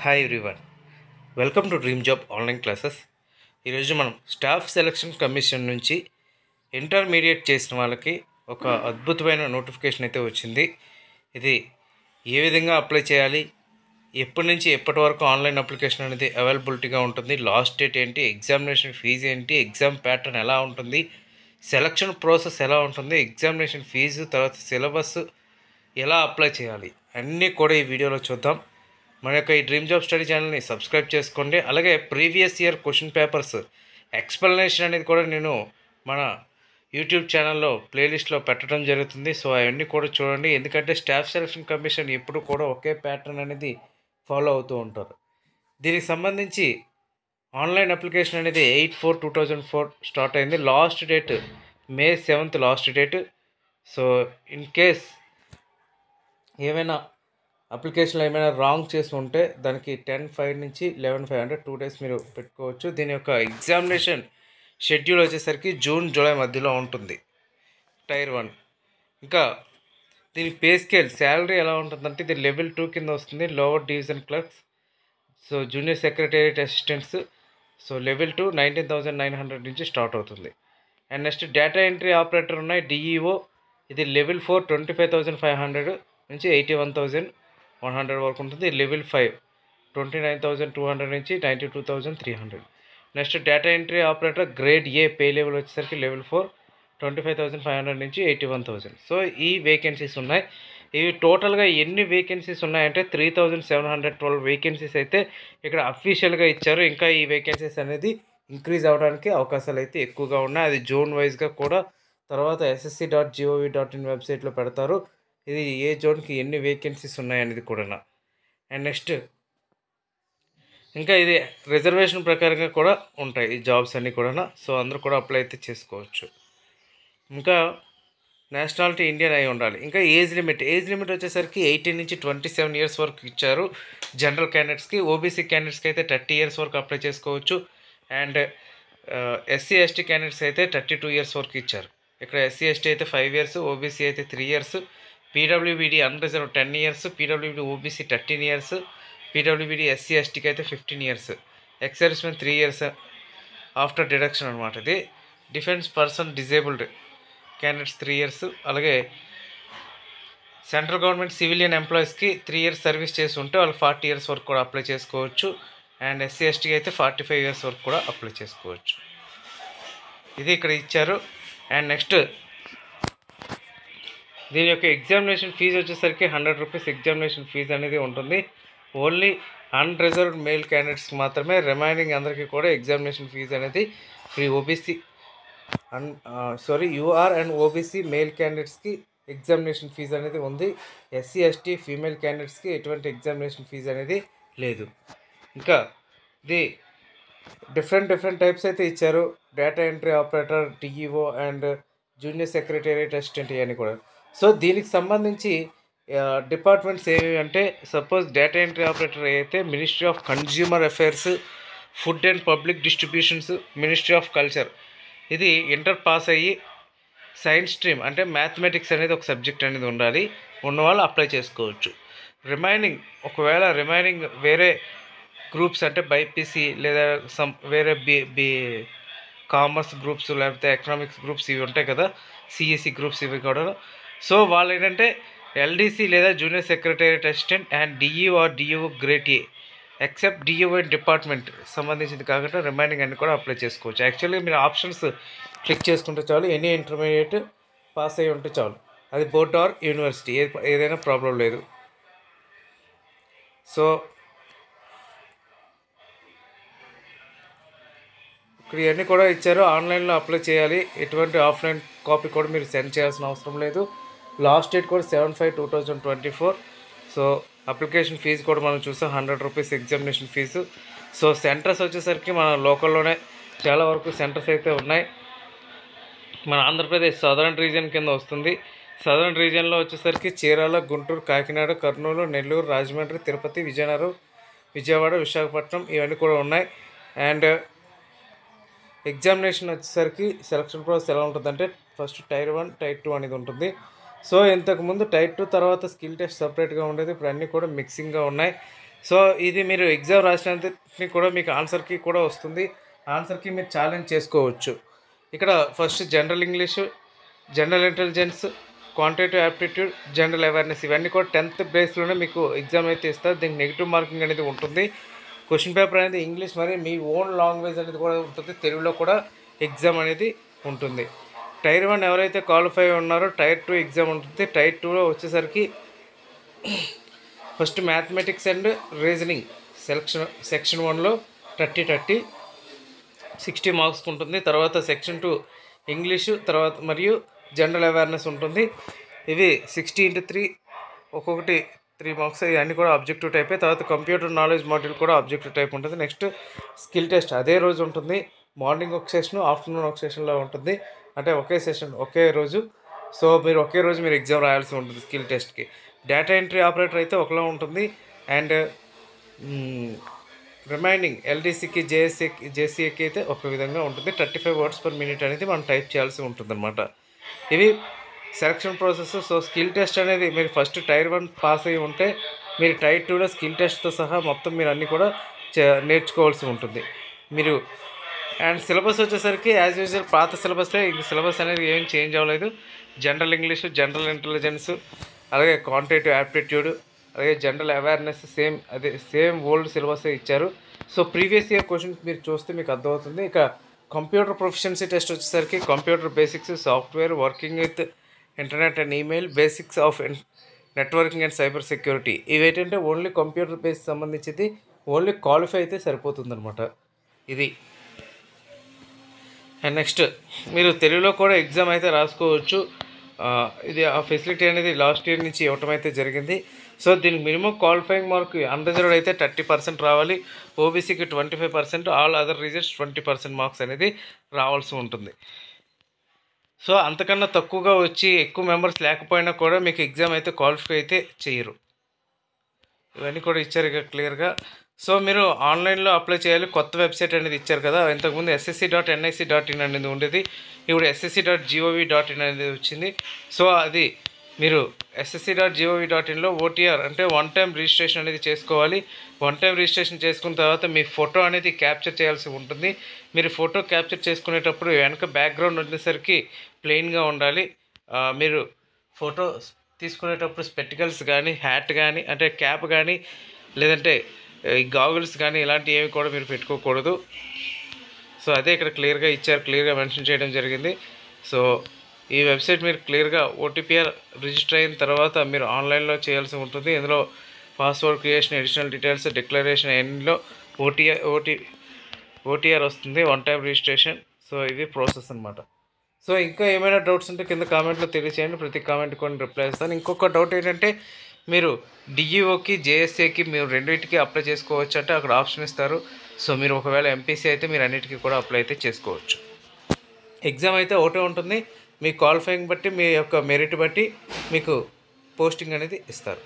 Hi everyone, welcome to dream job online classes. ఈరోజు మనం staff selection commission నుంచి intermediate చేసిన వాళ్ళకి ఒక అద్భుతమైన నోటిఫికేషన్ అయితే వచ్చింది. ఇది ఏ విధంగా అప్లై చేయాలి, ఎప్పటి నుంచి ఎప్పటి వరకు ఆన్లైన్ అప్లికేషన్ అనేది అవైలబిలిటీగా ఉంటుంది, లాస్ట్ డేట్ ఏంటి, ఎగ్జామినేషన్ ఫీజు ఏంటి, ఎగ్జామ్ ప్యాటర్న్ ఎలా ఉంటుంది, సెలక్షన్ ప్రాసెస్ ఎలా ఉంటుంది, ఎగ్జామినేషన్ ఫీజు తర్వాత సిలబస్ ఎలా అప్లై చేయాలి అన్నీ కూడా ఈ వీడియోలో చూద్దాం. మన యొక్క ఈ డ్రీమ్ జాబ్ స్టడీ ఛానల్ని సబ్స్క్రైబ్ చేసుకోండి. అలాగే previous year question papers explanation అనేది కూడా నేను మన యూట్యూబ్ ఛానల్లో ప్లేలిస్ట్లో పెట్టడం జరుగుతుంది. సో అవన్నీ కూడా చూడండి, ఎందుకంటే స్టాఫ్ సెలక్షన్ కమిషన్ ఎప్పుడు కూడా ఒకే ప్యాటర్న్ అనేది ఫాలో అవుతూ ఉంటారు. దీనికి సంబంధించి ఆన్లైన్ అప్లికేషన్ అనేది 8/4/2004 స్టార్ట్ అయింది. Last date May 7th last date. So in case ఏమైనా అప్లికేషన్లో ఏమైనా రాంగ్ చేసి ఉంటే దానికి 10/5 నుంచి 11/5 అంటే 2 days మీరు పెట్టుకోవచ్చు. దీని యొక్క ఎగ్జామినేషన్ షెడ్యూల్ వచ్చేసరికి జూలై మధ్యలో ఉంటుంది. టైర్ 1. ఇంకా దీని పే స్కేల్ శాలరీ ఎలా ఉంటుందంటే ఇది లెవెల్ 2 కింద వస్తుంది. Lower division clerks, so junior secretariat assistants, so level 2 19,900 నుంచి స్టార్ట్ అవుతుంది. And next data entry operator ఉన్నాయి డిఈఓ, ఇది లెవెల్ 4 25,500 నుంచి 81,100 వరకు ఉంటుంది. లెవెల్ 5 29,200 నుంచి 92,300. Next data entry operator grade A pay level వచ్చేసరికి లెవెల్ 4 25,500 నుంచి 81,000. సో ఈ వేకెన్సీస్ ఉన్నాయి. ఇవి టోటల్గా ఎన్ని వేకెన్సీస్ ఉన్నాయంటే 3,712 వేకెన్సీస్ అయితే ఇక్కడ అఫీషియల్గా ఇచ్చారు. ఇంకా ఈ వేకెన్సీస్ అనేది ఇంక్రీజ్ అవ్వడానికి అవకాశాలు అయితే ఎక్కువగా ఉన్నాయి. అది జోన్ వైజ్గా కూడా తర్వాత ssc.gov.in వెబ్సైట్లో పెడతారు. ఇది ఏ జోన్కి ఎన్ని వేకెన్సీస్ ఉన్నాయనేది కూడా. అండ్ నెక్స్ట్ ఇంకా ఇది రిజర్వేషన్ ప్రకారంగా కూడా ఉంటాయి ఈ జాబ్స్ అన్నీ కూడా. సో అందరూ కూడా అప్లై అయితే చేసుకోవచ్చు. ఇంకా నేషనాలిటీ ఇండియన్ అయి ఉండాలి. ఇంకా ఏజ్ లిమిట్ వచ్చేసరికి 18 నుంచి 27 ఇయర్స్ వరకు ఇచ్చారు జనరల్ క్యాండిడేట్స్కి. ఓబీసీ క్యాండిడేట్స్కి అయితే 30 ఇయర్స్ వరకు అప్లై చేసుకోవచ్చు. అండ్ SC/ST క్యాండిడేట్స్ అయితే 32 ఇయర్స్ వరకు ఇచ్చారు. ఇక్కడ SC/ST అయితే 5 ఇయర్స్, ఓబీసీ అయితే 3 years, PWBD unreserved 10 years, PWBD OBC 13 years, PWBD SC/STకి అయితే 15 years, ex servicemen 3 years after deduction అనమాట. ఇది defence person disabled candidates 3 years. అలాగే సెంట్రల్ గవర్నమెంట్ సివిలియన్ ఎంప్లాయీస్కి 3 ఇయర్స్ సర్వీస్ చేసి ఉంటే వాళ్ళు 40 ఇయర్స్ వరకు కూడా అప్లై చేసుకోవచ్చు. అండ్ SC/STకి అయితే 45 ఇయర్స్ వరకు కూడా అప్లై చేసుకోవచ్చు. ఇది ఇక్కడ ఇచ్చారు. అండ్ నెక్స్ట్ దీని యొక్క ఎగ్జామినేషన్ ఫీజు వచ్చేసరికి 100 రూపీస్ ఎగ్జామినేషన్ ఫీజు అనేది ఉంటుంది. ఓన్లీ అన్రిజర్వ్డ్ మెయిల్ క్యాండిడేట్స్కి మాత్రమే. రిమైనింగ్ అందరికీ కూడా ఎగ్జామినేషన్ ఫీజు అనేది free. UR and OBC male క్యాండిడేట్స్కి ఎగ్జామినేషన్ ఫీజు అనేది ఉంది. SC/ST ఫీమేల్ క్యాండిడేట్స్కి ఎటువంటి ఎగ్జామినేషన్ ఫీజు అనేది లేదు. ఇంకా ఇది డిఫరెంట్ టైప్స్ అయితే ఇచ్చారు. Data entry operator, DEO and junior secretariat assistant అని కూడా. సో దీనికి సంబంధించి డిపార్ట్మెంట్స్ ఏవి అంటే సపోజ్ డేటా ఎంట్రీ ఆపరేటర్ అయితే ministry of consumer affairs, food and public distributions, ministry of culture. ఇది ఇంటర్ పాస్ అయ్యి సైన్స్ స్ట్రీమ్ అంటే మ్యాథమెటిక్స్ అనేది ఒక సబ్జెక్ట్ అనేది ఉండాలి, ఉన్నవాళ్ళు అప్లై చేసుకోవచ్చు. ఒకవేళ రిమైనింగ్ వేరే గ్రూప్స్ అంటే బైపీసీ లేదా వేరే కామర్స్ గ్రూప్స్ లేకపోతే ఎకనామిక్స్ గ్రూప్స్ ఇవి ఉంటాయి కదా, సిఎస్సి గ్రూప్స్ ఇవి కూడా. సో వాళ్ళు ఏంటంటే LDC లేదా junior secretariat assistant and DEO grade A except DEO department సంబంధించింది కాకుండా రిమైనింగ్ అన్ని కూడా అప్లై చేసుకోవచ్చు. యాక్చువల్లీ మీరు ఆప్షన్స్ క్లిక్ చేసుకుంటే చాలు, ఎనీ ఇంటర్మీడియట్ పాస్ అయ్యి ఉంటే చాలు, అది బోర్డ్ ఆర్ యూనివర్సిటీ ఏదైనా ప్రాబ్లం లేదు. సో ఇక్కడ ఇవన్నీ కూడా ఇచ్చారు. ఆన్లైన్లో అప్లై చేయాలి, ఎటువంటి ఆఫ్లైన్ కాపీ కూడా మీరు సెండ్ చేయాల్సిన అవసరం లేదు. లాస్ట్ డేట్ కూడా 7/5/2024. సో అప్లికేషన్ ఫీజు కూడా మనం చూసాం 100 rupees examination fees. So centres వచ్చేసరికి మన లోకల్లోనే చాలా వరకు సెంటర్స్ అయితే ఉన్నాయి. మన ఆంధ్రప్రదేశ్ సదరన్ రీజియన్ కింద వస్తుంది. సదరన్ రీజియన్లో వచ్చేసరికి చీరాల, గుంటూరు, కాకినాడ, కర్నూలు, నెల్లూరు, రాజమండ్రి, తిరుపతి, విజయవాడ, విశాఖపట్నం ఇవన్నీ కూడా ఉన్నాయి. అండ్ ఎగ్జామినేషన్ వచ్చేసరికి సెలక్షన్ ప్రాసెస్ ఎలా ఉంటుందంటే ఫస్ట్ టైర్ 1, టైర్ 2 అనేది ఉంటుంది. సో ఇంతకుముందు టైర్ 2 తర్వాత స్కిల్ టెస్ట్ సపరేట్గా ఉండేది, ఇప్పుడు అన్నీ కూడా మిక్సింగ్గా ఉన్నాయి. సో ఇది మీరు ఎగ్జామ్ రాసినంతని కూడా మీకు ఆన్సర్కి కూడా వస్తుంది. ఆన్సర్కి మీరు ఛాలెంజ్ చేసుకోవచ్చు. ఇక్కడ first general English, general intelligence, quantitative aptitude, general awareness ఇవన్నీ కూడా 10th బేస్లోనే మీకు ఎగ్జామ్ అయితే ఇస్తారు. దీనికి నెగిటివ్ మార్కింగ్ అనేది ఉంటుంది. క్వశ్చన్ పేపర్ అనేది ఇంగ్లీష్ మరి మీ ఓన్ లాంగ్వేజ్ అనేది కూడా ఉంటుంది. తెలుగులో కూడా ఎగ్జామ్ అనేది ఉంటుంది. టైర్ 1 ఎవరైతే క్వాలిఫై ఉన్నారో టైర్ 2 ఎగ్జామ్ ఉంటుంది. టైర్ 2లో వచ్చేసరికి first mathematics and reasoning section 1లో 30 60 మార్క్స్కి ఉంటుంది. తర్వాత సెక్షన్ 2 ఇంగ్లీషు తర్వాత మరియు జనరల్ అవేర్నెస్ ఉంటుంది. ఇవి 60x3 ఒక్కొక్కటి 3 మార్క్స్. ఇవన్నీ కూడా ఆబ్జెక్టివ్ టైపే. తర్వాత కంప్యూటర్ నాలెడ్జ్ మాడ్యూల్ కూడా ఆబ్జెక్టివ్ టైప్ ఉంటుంది. నెక్స్ట్ స్కిల్ టెస్ట్ అదే రోజు ఉంటుంది. మార్నింగ్ ఒక సెషన్, ఆఫ్టర్నూన్ ఒక సెషన్లో ఉంటుంది. అంటే ఒకే సెషన్ ఒకే రోజు. సో మీరు ఒకే రోజు మీరు ఎగ్జామ్ రాయాల్సి ఉంటుంది స్కిల్ టెస్ట్కి. డేటా ఎంట్రీ ఆపరేటర్ అయితే ఒకలా ఉంటుంది. అండ్ రిమైనింగ్ ఎల్డీసీకి జేసీఏకి అయితే ఒక విధంగా ఉంటుంది. 35 words per minute అనేది మనం టైప్ చేయాల్సి ఉంటుంది అనమాట. ఇవి selection process. So skill test అనేది మీరు ఫస్ట్ టైర్ 1 పాస్ అయ్యి ఉంటే మీరు టైర్ 2లో స్కిల్ టెస్ట్తో సహా మొత్తం మీరు అన్నీ కూడా నేర్చుకోవాల్సి ఉంటుంది మీరు. అండ్ సిలబస్ వచ్చేసరికి యాజ్ యూజువల్ పాత సిలబస్లో ఇంక సిలబస్ అనేది ఏం చేంజ్ అవ్వలేదు. జనరల్ ఇంగ్లీషు, జనరల్ ఇంటెలిజెన్స్, అలాగే క్వాంటిటేటివ్ యాప్టిట్యూడ్, అలాగే general awareness same old syllabus ఇచ్చారు. సో ప్రీవియస్ ఇయర్ క్వశ్చన్స్ మీరు చూస్తే మీకు అర్థమవుతుంది. ఇక కంప్యూటర్ ప్రొఫిషియన్సీ టెస్ట్ వచ్చేసరికి computer basics, software, working with internet and email, basics of networking and cyber security. ఇవేంటంటే ఓన్లీ కంప్యూటర్ బేస్ సంబంధించింది. ఓన్లీ క్వాలిఫై అయితే సరిపోతుందన్నమాట ఇది. అండ్ నెక్స్ట్ మీరు తెలుగులో కూడా ఎగ్జామ్ అయితే రాసుకోవచ్చు. ఇది ఆ ఫెసిలిటీ అనేది లాస్ట్ ఇయర్ నుంచి ఇవ్వటం అయితే జరిగింది. సో దీనికి మినిమం క్వాలిఫైయింగ్ మార్క్ అన్రిజర్వ్డ్ అయితే 30% రావాలి. ఓబీసీకి 25%, ఆల్ అదర్ రీజన్స్ 20% మార్క్స్ అనేది రావాల్సి ఉంటుంది. సో అంతకన్నా తక్కువగా వచ్చి ఎక్కువ మెంబర్స్ లేకపోయినా కూడా మీకు ఎగ్జామ్ అయితే క్వాలిఫై అయితే చేయరు. ఇవన్నీ కూడా ఇచ్చారు ఇక క్లియర్గా. సో మీరు ఆన్లైన్లో అప్లై చేయాలి. కొత్త వెబ్సైట్ అనేది ఇచ్చారు కదా. ఇంతకుముందు ssc.nic.in అనేది ఉండేది. ఇప్పుడు ssc.gov.in అనేది వచ్చింది. సో అది మీరు ssc.gov.inలో ఓటీఆర్ అంటే 1 time రిజిస్ట్రేషన్ అనేది చేసుకోవాలి. 1 time రిజిస్ట్రేషన్ చేసుకున్న తర్వాత మీ ఫోటో అనేది క్యాప్చర్ చేయాల్సి ఉంటుంది. మీరు ఫోటో క్యాప్చర్ చేసుకునేటప్పుడు వెనక బ్యాక్గ్రౌండ్ వచ్చేసరికి ప్లెయిన్గా ఉండాలి. మీరు ఫోటో తీసుకునేటప్పుడు స్పెక్టికల్స్ కానీ, హ్యాట్ కానీ, అంటే క్యాప్ కానీ, లేదంటే గాగుల్స్ కానీ ఇలాంటివి ఏమి కూడా మీరు పెట్టుకోకూడదు. సో అదే ఇక్కడ క్లియర్గా ఇచ్చారు, క్లియర్గా మెన్షన్ చేయడం జరిగింది. సో ఈ వెబ్సైట్ మీరు క్లియర్గా ఓటీపీఆర్ రిజిస్టర్ అయిన తర్వాత మీరు ఆన్లైన్లో చేయాల్సి ఉంటుంది. ఇందులో password creation, additional details, declaration ఎన్లో ఓటీఆర్ వస్తుంది. 1 time రిజిస్ట్రేషన్. సో ఇది ప్రాసెస్ అనమాట. సో ఇంకా ఏమైనా డౌట్స్ ఉంటే కింద కామెంట్లో తెలియచేయండి. ప్రతి కామెంట్ కూడా రిప్లై ఇస్తాను. ఇంకొక డౌట్ ఏంటంటే మీరు డిఈఓకి, జేఎస్ఏకి మీరు రెండింటికి అప్లై చేసుకోవచ్చు అంటే అక్కడ ఆప్షన్ ఇస్తారు. సో మీరు ఒకవేళ ఎంపీసీ అయితే మీరు అన్నిటికీ కూడా అప్లై అయితే చేసుకోవచ్చు. ఎగ్జామ్ అయితే ఒకటే ఉంటుంది. మీ క్వాలిఫైయింగ్ బట్టి, మీ యొక్క మెరిట్ బట్టి మీకు పోస్టింగ్ అనేది ఇస్తారు.